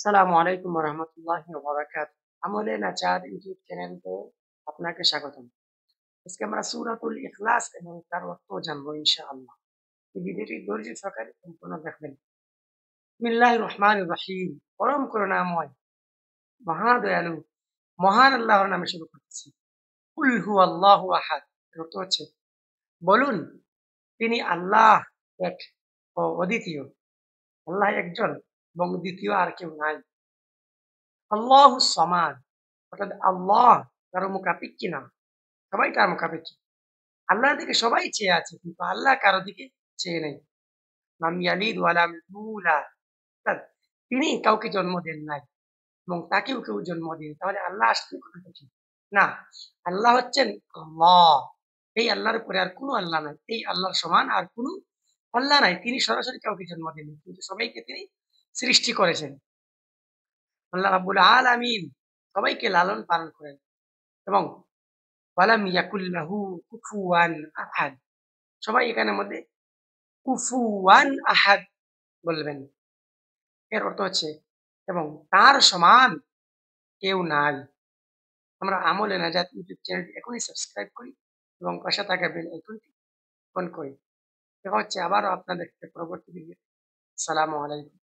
আসসালামু আলাইকুম ওয়া রাহমাতুল্লাহি ওয়া বারাকাতুহু। আমলে নাজাত ইউটিউব চ্যানেলে আপনাকে স্বাগতম। আজকে আমরা সূরাতুল ইখলাস এবং তার অর্থ জানবো ইনশাআল্লাহ। এই ভিডিওটি ধৈর্য সহকারে সম্পূর্ণ দেখবেন। বিসমিল্লাহির রহমানির রহিম। পরম করুণাময়, মহা দয়ালু, মহান আল্লাহর নামে শুরু করতেছি। কুল হুয়াল্লাহু আহাদ। এর অর্থ হচ্ছে, বলুন তিনি আল্লাহ এক ও অদ্বিতীয়। আল্লাহ একজন এবং দ্বিতীয় আর কেউ নাই। আল্লাহুস সামাদ, অর্থাৎ আল্লাহ কারো মুখাপেক্ষী না, সবাই তার মুখাপেক্ষী। আল্লাহর দিকে সবাই চেয়ে আছে, কিন্তু আল্লাহ কারো দিকে চেয়ে নেই। লাম ইয়ালিদ ওয়া লাম ইউলাদ, অর্থাৎ তিনি কাউকে জন্ম দেন নাই এবং তাকেও কেউ জন্ম দেন। তাহলে আল্লাহ আসলে কোথা থেকে? না, আল্লাহ হচ্ছেন আল্লাহ। এই আল্লাহর উপরে আর কোনো আল্লাহ নাই। এই আল্লাহর সমান আর কোনো আল্লাহ নাই। তিনি সরাসরি কাউকে জন্ম দেননি, কিন্তু সবাইকে তিনি সৃষ্টি করেছেন। আল্লাহ রাব্বুল আলামিন সবাইকে লালন পালন করেন এবং ওয়ালাম ইয়াকুল লাহু কুফুয়ান আহাদ। সবাই এখানের মধ্যে কুফুয়ান আহাদ বলবেন। এর অর্থ হচ্ছে এবং তার সমান কেউ নাই। আমরা আমলে নাজাত ইউটিউব চ্যানেলটি এখনই সাবস্ক্রাইব করি এবং পাশে থাকা বেল আইকনটি অন করি। দেখা হচ্ছে আবারও আপনাদের সাথে পরবর্তী ভিডিও। আসসালামু আলাইকুম।